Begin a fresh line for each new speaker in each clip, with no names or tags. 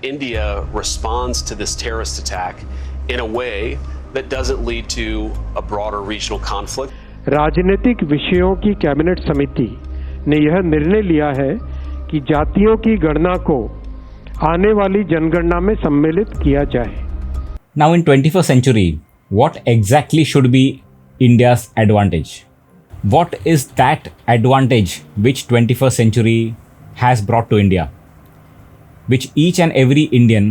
India responds to this terrorist attack in a way that doesn't lead to a broader regional conflict.
राजनीतिक विषयों की cabinet समिति ने यह निर्णय लिया है कि जातियों की गणना को आने वाली जनगणना में सम्मिलित किया जाए.
Now in 21st century, what exactly should be India's advantage? What is that advantage which 21st century has brought to India? Which each and every Indian,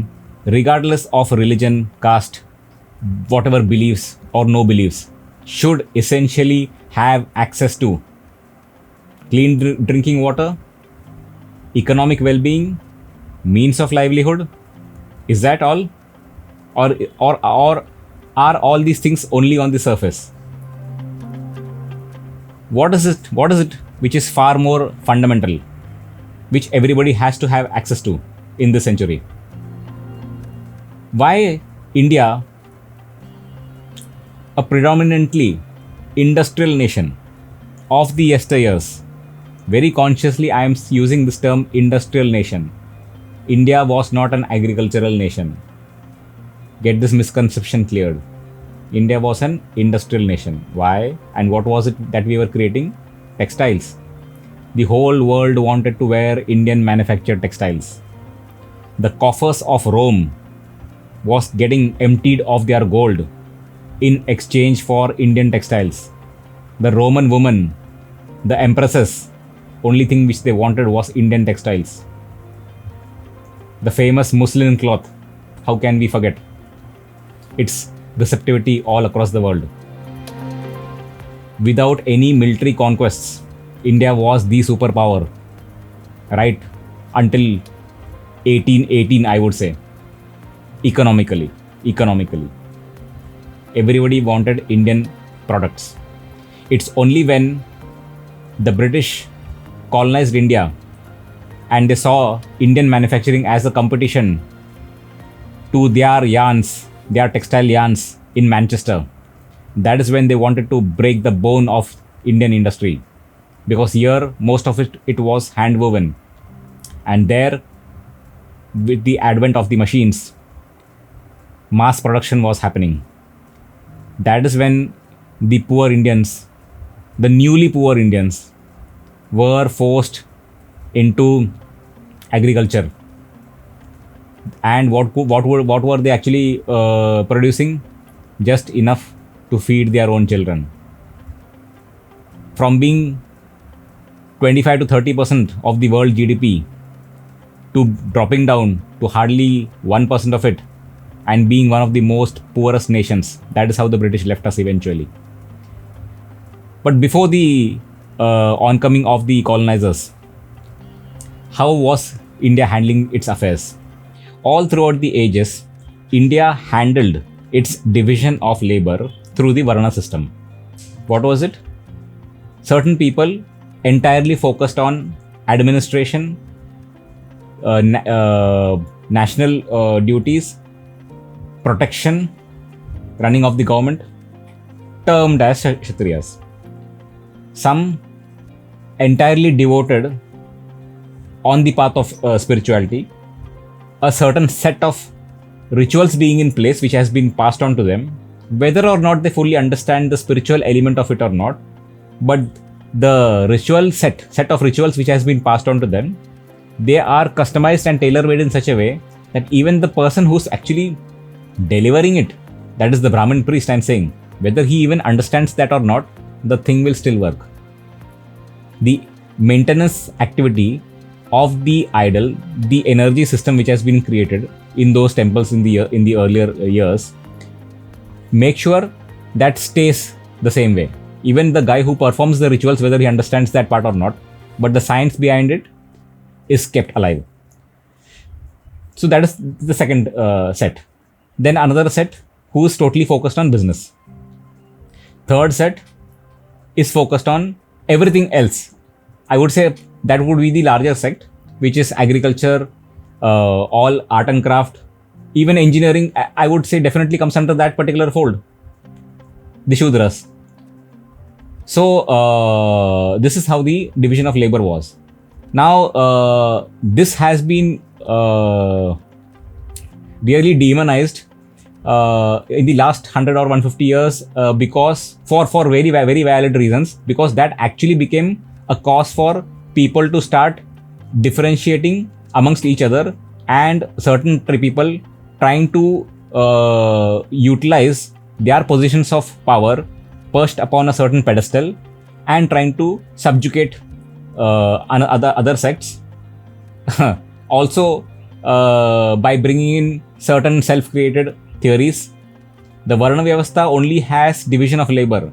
regardless of religion, caste, whatever beliefs or no beliefs, should essentially have access to: clean drinking water, economic well-being, means of livelihood. Is that all? Or are all these things only on the surface? What is it which is far more fundamental, which everybody has to have access to in this century? Why India, a predominantly industrial nation of the yesteryears, very consciously I am using this term industrial nation. India was not an agricultural nation. Get this misconception cleared. India was an industrial nation. Why? And what was it that we were creating? Textiles. The whole world wanted to wear Indian manufactured textiles. The coffers of Rome was getting emptied of their gold in exchange for Indian textiles. The Roman woman, the empresses, only thing which they wanted was Indian textiles. The famous muslin cloth, how can we forget? Its receptivity all across the world. Without any military conquests, India was the superpower, right? Until 1818, I would say. Economically. Everybody wanted Indian products. It's only when the British colonized India and they saw Indian manufacturing as a competition to their yarns, their textile yarns in Manchester. That is when they wanted to break the bone of Indian industry, because here most of it was hand woven, and there with the advent of the machines, mass production was happening. That is when the poor Indians, the newly poor Indians, were forced into agriculture. And what were they actually producing? Just enough to feed their own children. From being 25 to 30% of the world GDP to dropping down to hardly 1% of it and being one of the most poorest nations. That is how the British left us eventually. But before the oncoming of the colonizers, how was India handling its affairs? All throughout the ages, India handled its division of labor through the Varna system. What was it? Certain people entirely focused on administration, national duties, protection, running of the government, termed as Kshatriyas. Some entirely devoted on the path of spirituality, a certain set of rituals being in place which has been passed on to them, whether or not they fully understand the spiritual element of it or not, but the ritual set of rituals which has been passed on to them, they are customized and tailor-made in such a way that even the person who's actually delivering it, that is the Brahmin priest I'm saying, whether he even understands that or not, the thing will still work. The maintenance activity of the idol, the energy system which has been created in those temples in the earlier years, make sure that stays the same way. Even the guy who performs the rituals, whether he understands that part or not, but the science behind it is kept alive. So that is the second set. Then another set who is totally focused on business. Third set is focused on everything else. I would say that would be the larger sect, which is agriculture, all art and craft, even engineering. I would say definitely comes under that particular fold. The Shudras. So this is how the division of labor was. Now this has been really demonized in the last 100 or 150 years because for very very valid reasons, because that actually became a cause for people to start differentiating amongst each other, and certain people trying to utilize their positions of power perched upon a certain pedestal and trying to subjugate other sects. Also, by bringing in certain self-created theories. The Varna Vyavastha only has division of labor.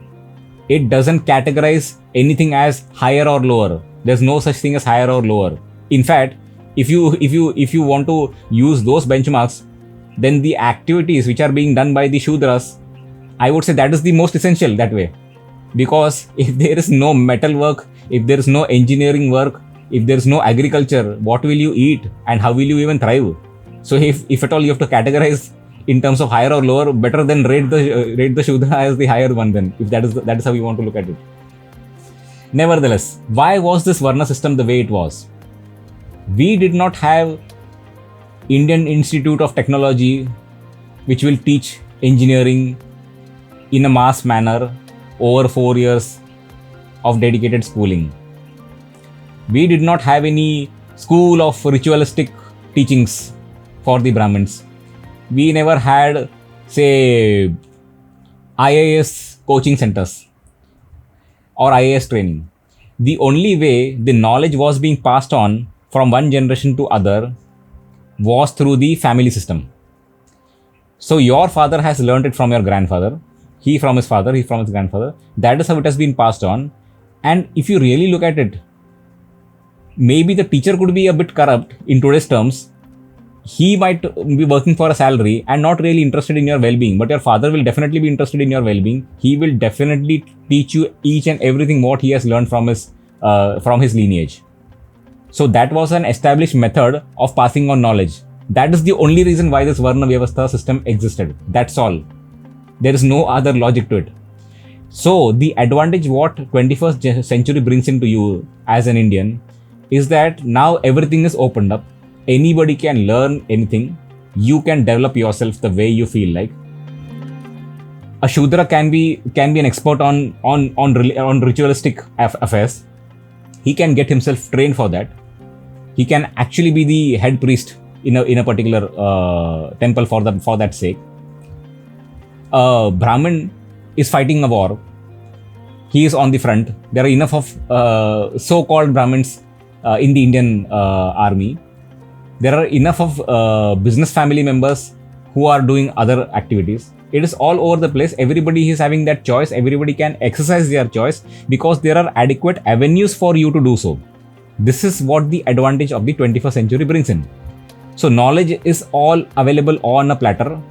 It doesn't categorize anything as higher or lower. There's no such thing as higher or lower. In fact, if you want to use those benchmarks, then the activities which are being done by the Shudras, I would say that is the most essential that way. Because if there is no metal work, if there is no engineering work, if there is no agriculture, what will you eat and how will you even thrive? So if at all you have to categorize in terms of higher or lower, better than rate the Shudra as the higher one then, if that is how you want to look at it. Nevertheless, why was this Varna system the way it was? We did not have Indian Institute of Technology which will teach engineering in a mass manner over 4 years of dedicated schooling. We did not have any school of ritualistic teachings for the Brahmins. We never had, say, IAS coaching centers or IAS training. The only way the knowledge was being passed on from one generation to other was through the family system. So your father has learned it from your grandfather, he from his father, he from his grandfather. That is how it has been passed on. And if you really look at it, maybe the teacher could be a bit corrupt in today's terms. He might be working for a salary and not really interested in your well-being, but your father will definitely be interested in your well-being. He will definitely teach you each and everything what he has learned from his lineage. So that was an established method of passing on knowledge. That is the only reason why this Varna Vyavastha system existed. That's all. There is no other logic to it. So the advantage what 21st century brings into you as an Indian is that now everything is opened up. Anybody can learn anything. You can develop yourself the way you feel like. A Shudra can be an expert on ritualistic affairs. He can get himself trained for that. He can actually be the head priest in a particular temple for that sake. Brahmin is fighting a war. He is on the front. There are enough of so-called Brahmins in the Indian army. There are enough of business family members who are doing other activities. It is all over the place. Everybody is having that choice. Everybody can exercise their choice because there are adequate avenues for you to do so. This is what the advantage of the 21st century brings in. So knowledge is all available on a platter.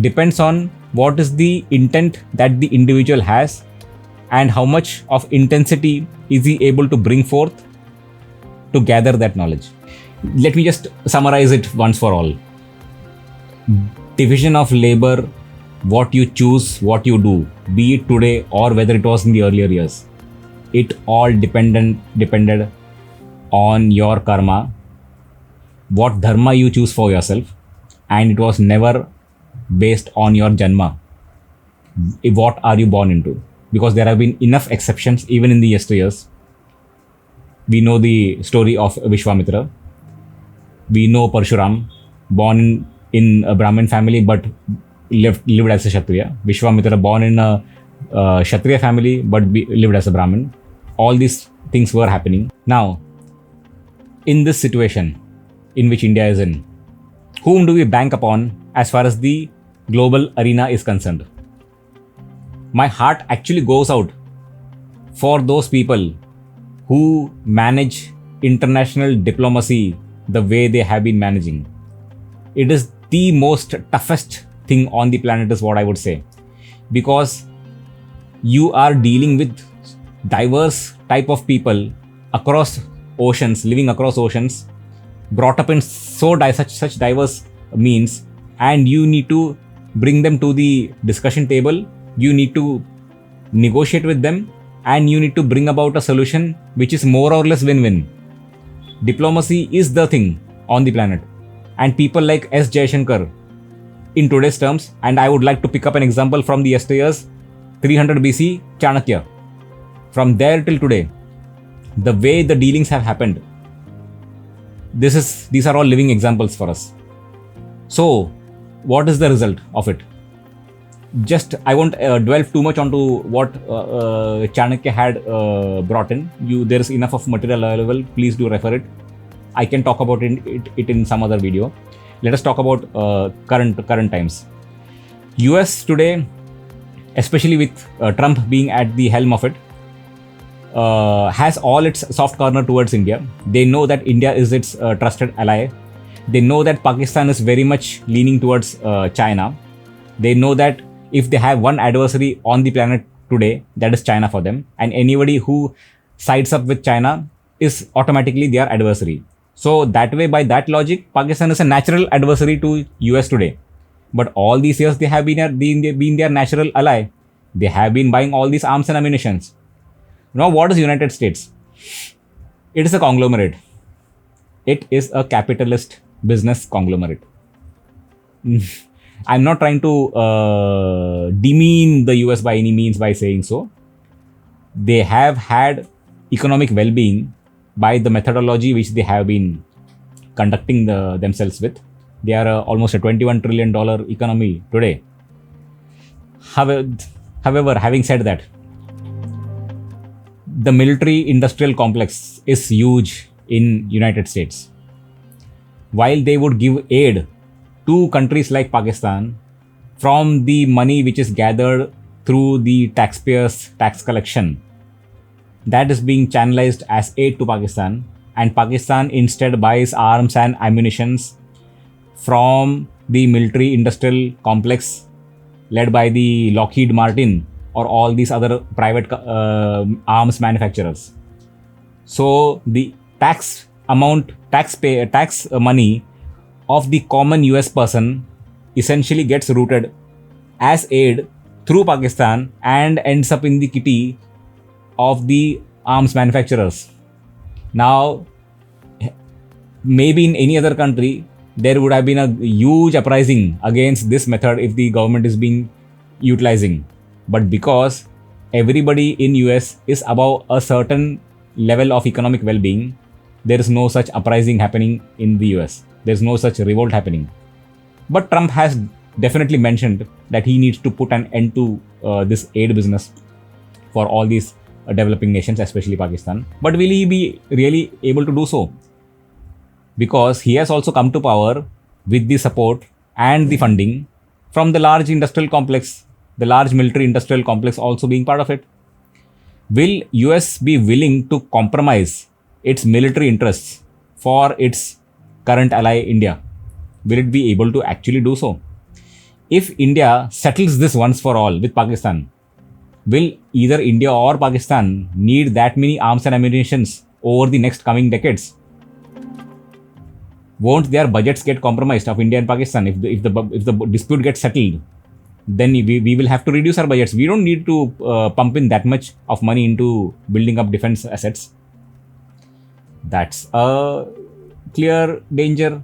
Depends on what is the intent that the individual has and how much of intensity is he able to bring forth to gather that knowledge. Let me just summarize it once for all. Division of labor, what you choose, what you do, be it today or whether it was in the earlier years. It all depended on your karma, what dharma you choose for yourself, and it was never based on your janma. What are you born into? Because there have been enough exceptions even in the yesteryears. We know the story of Vishwamitra. We know Parshuram, born in a Brahmin family but lived as a Kshatriya. Vishwamitra, born in a Kshatriya family but lived as a Brahmin. All these things were happening. Now, in this situation in which India is in, whom do we bank upon as far as the global arena is concerned? My heart actually goes out for those people who manage international diplomacy the way they have been managing. It is the most toughest thing on the planet is what I would say, because you are dealing with diverse type of people across oceans, living across oceans, brought up in such diverse means, and you need to bring them to the discussion table. You need to negotiate with them, and you need to bring about a solution which is more or less win-win. Diplomacy is the thing on the planet, and people like S. Jaishankar in today's terms. And I would like to pick up an example from the yesteryears, 300 BC, Chanakya. From there till today, the way the dealings have happened, these are all living examples for us. So, what is the result of it? Just, I won't delve too much onto what Chanakya had brought in. There is enough of material available. Please do refer it. I can talk about it in some other video. Let us talk about current times. US today, especially with Trump being at the helm of it, has all its soft corner towards India. They know that India is its trusted ally. They know that Pakistan is very much leaning towards China. They know that if they have one adversary on the planet today, that is China for them. And anybody who sides up with China is automatically their adversary. So that way, by that logic, Pakistan is a natural adversary to US today. But all these years, they have been their natural ally. They have been buying all these arms and ammunitions. Now, what is United States? It is a conglomerate. It is a capitalist business conglomerate. I'm not trying to demean the US by any means by saying so. They have had economic well-being by the methodology which they have been conducting themselves with. They are almost a $21 trillion economy today. However, having said that, the military-industrial complex is huge in United States. While they would give aid to countries like Pakistan from the money which is gathered through the taxpayers' tax collection, that is being channelized as aid to Pakistan, and Pakistan instead buys arms and ammunitions from the military-industrial complex led by the Lockheed Martin or all these other private arms manufacturers. So the tax money of the common US person essentially gets routed as aid through Pakistan and ends up in the kitty of the arms manufacturers. Now, maybe in any other country, there would have been a huge uprising against this method if the government is being utilizing. But because everybody in US is above a certain level of economic well-being, there is no such uprising happening in the US. There is no such revolt happening. But Trump has definitely mentioned that he needs to put an end to this aid business for all these developing nations, especially Pakistan. But will he be really able to do so? Because he has also come to power with the support and the funding from the large industrial complex, the large military industrial complex also being part of it. Will US be willing to compromise its military interests for its current ally India? Will it be able to actually do so? If India settles this once for all with Pakistan, will either India or Pakistan need that many arms and ammunitions over the next coming decades? Won't their budgets get compromised of India and Pakistan if the dispute gets settled? Then we will have to reduce our budgets. We don't need to pump in that much of money into building up defense assets. That's a clear danger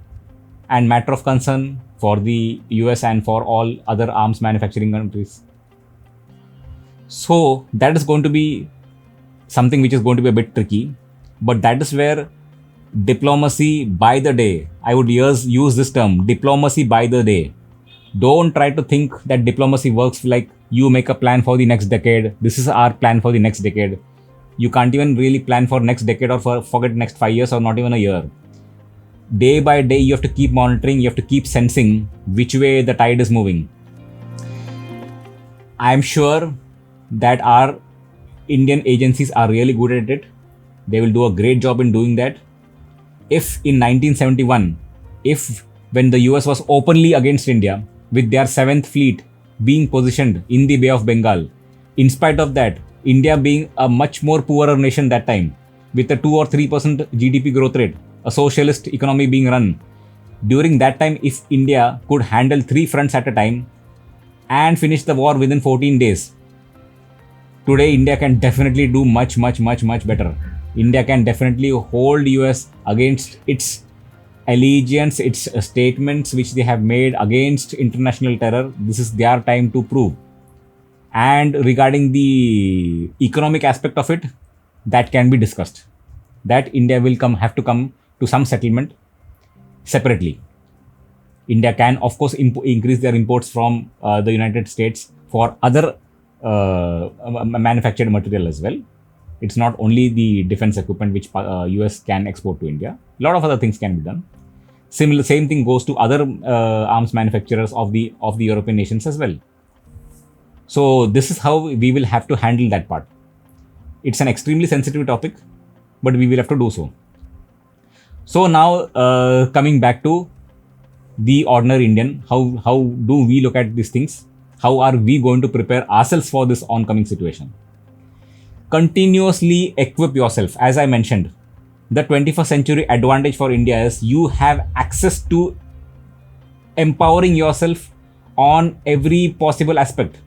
and matter of concern for the US and for all other arms manufacturing countries. So that is going to be something which is going to be a bit tricky, but that is where diplomacy by the day, I would use this term, diplomacy by the day. Don't try to think that diplomacy works like you make a plan for the next decade. This is our plan for the next decade. You can't even really plan for next decade or forget next 5 years or not even a year. Day by day, you have to keep monitoring, you have to keep sensing which way the tide is moving. I'm sure that our Indian agencies are really good at it. They will do a great job in doing that. If in 1971, when the US was openly against India with their 7th fleet being positioned in the Bay of Bengal, in spite of that, India being a much more poorer nation that time, with a 2 or 3% GDP growth rate, a socialist economy being run, during that time, if India could handle 3 fronts at a time and finish the war within 14 days, today India can definitely do much better. India can definitely hold US against its allegiance, its statements which they have made against international terror, this is their time to prove. And regarding the economic aspect of it, that can be discussed. That India will have to come to some settlement separately. India can, of course, increase their imports from the United States for other manufactured material as well. It's not only the defense equipment which US can export to India. A lot of other things can be done. Same thing goes to other arms manufacturers of the European nations as well. So this is how we will have to handle that part. It's an extremely sensitive topic, but we will have to do so. So now coming back to the ordinary Indian, how do we look at these things? How are we going to prepare ourselves for this oncoming situation? Continuously equip yourself. As I mentioned, the 21st century advantage for India is you have access to empowering yourself on every possible aspect.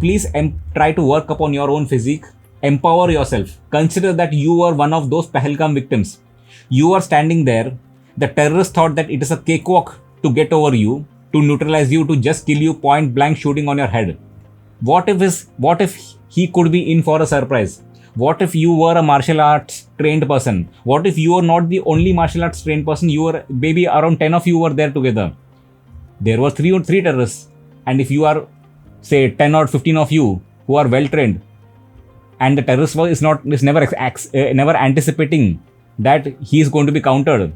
Please try to work upon your own physique. Empower yourself. Consider that you are one of those Pahalgam victims. You are standing there. The terrorists thought that it is a cakewalk to get over you, to neutralize you, to just kill you point blank shooting on your head. What if he could be in for a surprise? What if you were a martial arts trained person? What if you were not the only martial arts trained person? You were, maybe around 10 of you were there together. There were three terrorists. And if you are, say, 10 or 15 of you who are well trained, and the terrorist is never anticipating that he is going to be countered,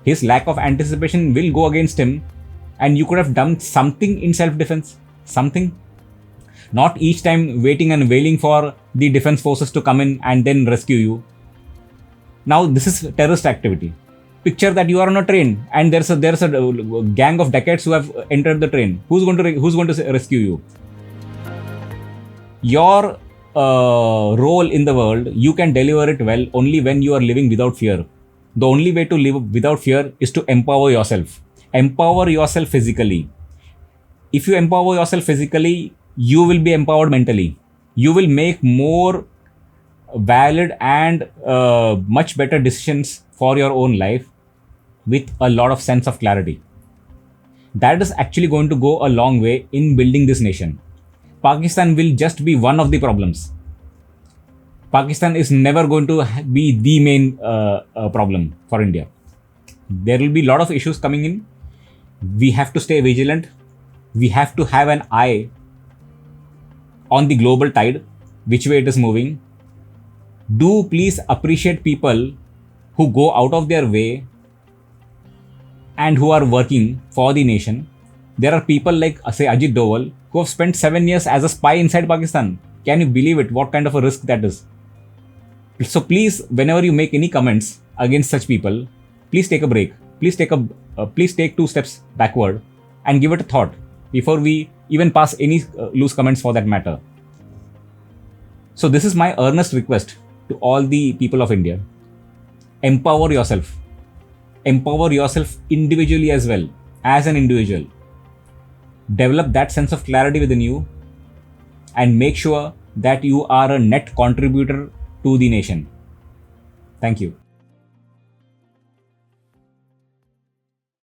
his lack of anticipation will go against him, and you could have done something in self-defense. Something. Not each time waiting and wailing for the defense forces to come in and then rescue you. Now this is terrorist activity. Picture that you are on a train and there's a gang of dacoits who have entered the train. Who's going to rescue you? Your role in the world, you can deliver it well only when you are living without fear. The only way to live without fear is to empower yourself. Empower yourself physically. If you empower yourself physically, you will be empowered mentally. You will make more valid and much better decisions for your own life with a lot of sense of clarity. That is actually going to go a long way in building this nation. Pakistan will just be one of the problems. Pakistan is never going to be the main problem for India. There will be a lot of issues coming in. We have to stay vigilant. We have to have an eye on the global tide, which way it is moving. Do please appreciate people who go out of their way and who are working for the nation. There are people like, say, Ajit Doval, who have spent 7 years as a spy inside Pakistan. Can you believe it? What kind of a risk that is? So please, whenever you make any comments against such people, please take a break. Please take 2 steps backward and give it a thought before we even pass any loose comments for that matter. So this is my earnest request to all the people of India. Empower yourself. Empower yourself individually as well, as an individual. Develop that sense of clarity within you and make sure that you are a net contributor to the nation. Thank you.